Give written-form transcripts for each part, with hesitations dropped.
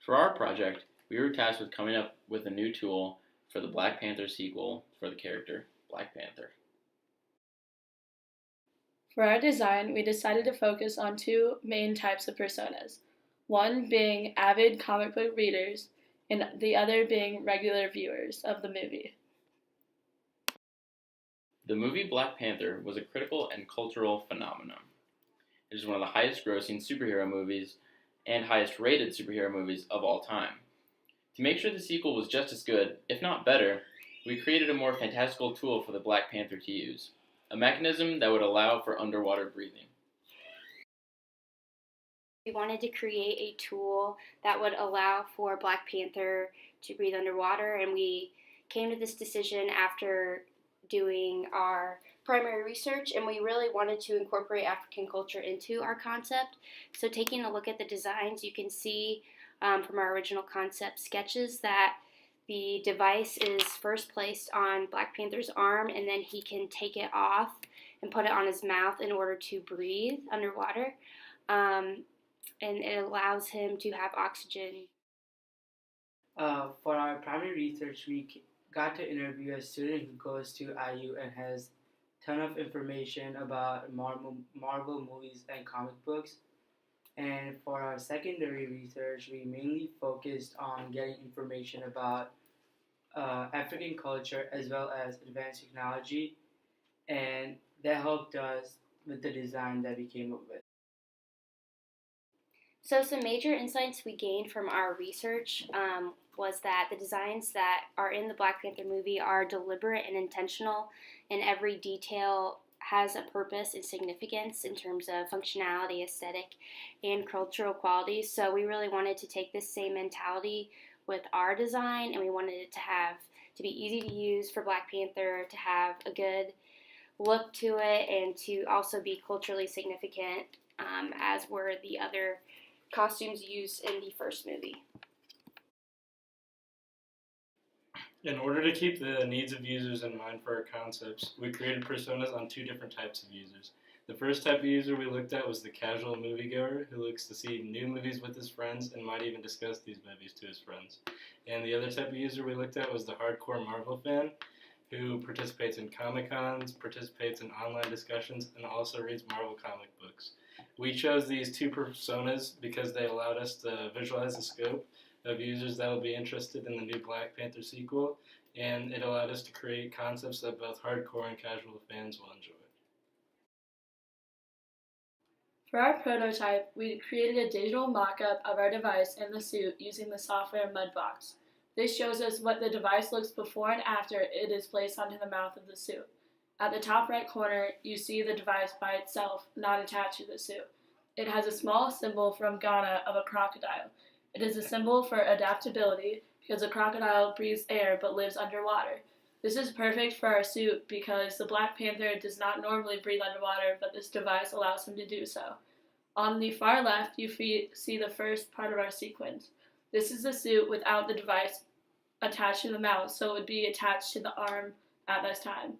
For our project, we were tasked with coming up with a new tool for the Black Panther sequel for the character Black Panther. For our design, we decided to focus on two main types of personas, one being avid comic book readers and the other being regular viewers of the movie. The movie Black Panther was a critical and cultural phenomenon. It is one of the highest grossing superhero movies and highest rated superhero movies of all time. To make sure the sequel was just as good, if not better, we created a more fantastical tool for the Black Panther to use, a mechanism that would allow for underwater breathing. We wanted to create a tool that would allow for Black Panther to breathe underwater, and we came to this decision after doing our primary research, and we really wanted to incorporate African culture into our concept. So taking a look at the designs, you can see from our original concept sketches that the device is first placed on Black Panther's arm, and then he can take it off and put it on his mouth in order to breathe underwater. And it allows him to have oxygen. For our primary research, we got to interview a student who goes to IU and has a ton of information about Marvel movies and comic books. And for our secondary research, we mainly focused on getting information about African culture as well as advanced technology, and that helped us with the design that we came up with. So some major insights we gained from our research was that the designs that are in the Black Panther movie are deliberate and intentional, and every detail has a purpose and significance in terms of functionality, aesthetic, and cultural qualities. So we really wanted to take this same mentality with our design, and we wanted it to be easy to use for Black Panther, to have a good look to it, and to also be culturally significant, as were the other costumes used in the first movie. In order to keep the needs of users in mind for our concepts, we created personas on two different types of users. The first type of user we looked at was the casual moviegoer who looks to see new movies with his friends and might even discuss these movies to his friends. And the other type of user we looked at was the hardcore Marvel fan who participates in Comic-Cons, participates in online discussions, and also reads Marvel comic books. We chose these two personas because they allowed us to visualize the scope of users that will be interested in the new Black Panther sequel, and it allowed us to create concepts that both hardcore and casual fans will enjoy. For our prototype, we created a digital mock-up of our device and the suit using the software Mudbox. This shows us what the device looks before and after it is placed onto the mouth of the suit. At the top right corner, you see the device by itself, not attached to the suit. It has a small symbol from Ghana of a crocodile. It is a symbol for adaptability because a crocodile breathes air but lives underwater. This is perfect for our suit because the Black Panther does not normally breathe underwater, but this device allows him to do so. On the far left, you see the first part of our sequence. This is the suit without the device attached to the mouth, so it would be attached to the arm at this time.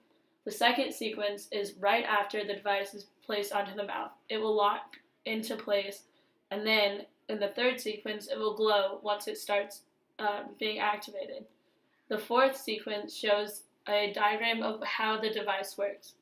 The second sequence is right after the device is placed onto the mouth. It will lock into place, and then in the third sequence, it will glow once it starts being activated. The fourth sequence shows a diagram of how the device works.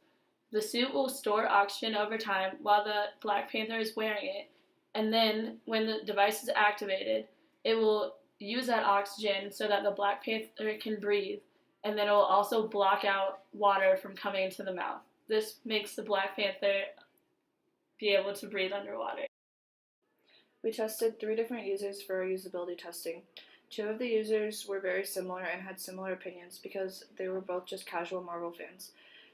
The suit will store oxygen over time while the Black Panther is wearing it, and then when the device is activated, it will use that oxygen so that the Black Panther can breathe, and then it will also block out water from coming into the mouth. This makes the Black Panther be able to breathe underwater. We tested 3 different users for our usability testing. 2 of the users were very similar and had similar opinions because they were both just casual Marvel fans.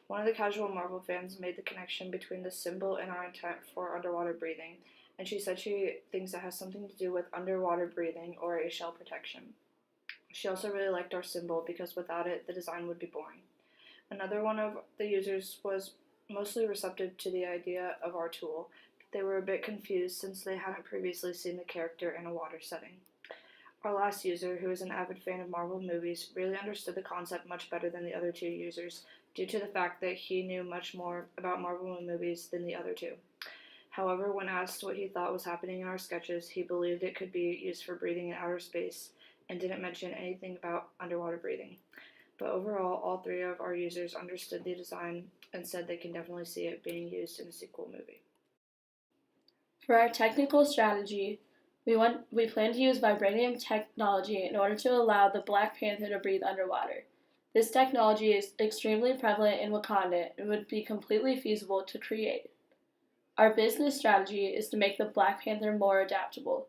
One of the casual Marvel fans made the connection between the symbol and our intent for underwater breathing, and she said she thinks it has something to do with underwater breathing or a shell protection. She also really liked our symbol because without it, the design would be boring. Another one of the users was mostly receptive to the idea of our tool. They were a bit confused since they hadn't previously seen the character in a water setting. Our last user, who is an avid fan of Marvel movies, really understood the concept much better than the other 2 users due to the fact that he knew much more about Marvel movies than the other 2. However, when asked what he thought was happening in our sketches, he believed it could be used for breathing in outer space and didn't mention anything about underwater breathing. But overall, all three of our users understood the design and said they can definitely see it being used in a sequel movie. For our technical strategy, we plan to use vibranium technology in order to allow the Black Panther to breathe underwater. This technology is extremely prevalent in Wakanda and would be completely feasible to create. Our business strategy is to make the Black Panther more adaptable.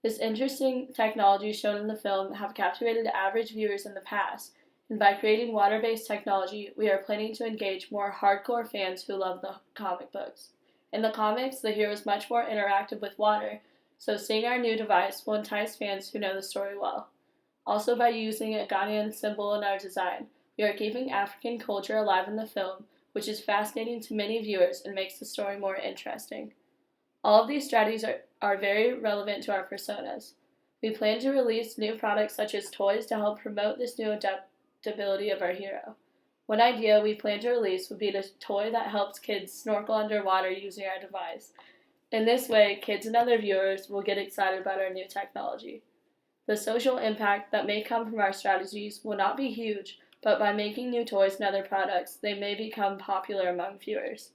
This interesting technology shown in the film have captivated average viewers in the past, and by creating water-based technology, we are planning to engage more hardcore fans who love the comic books. In the comics, the hero is much more interactive with water, so seeing our new device will entice fans who know the story well. Also, by using a Ghanaian symbol in our design, we are keeping African culture alive in the film, which is fascinating to many viewers and makes the story more interesting. All of these strategies are very relevant to our personas. We plan to release new products such as toys to help promote this new adaptability of our hero. One idea we plan to release would be a toy that helps kids snorkel underwater using our device. In this way, kids and other viewers will get excited about our new technology. The social impact that may come from our strategies will not be huge, but by making new toys and other products, they may become popular among viewers.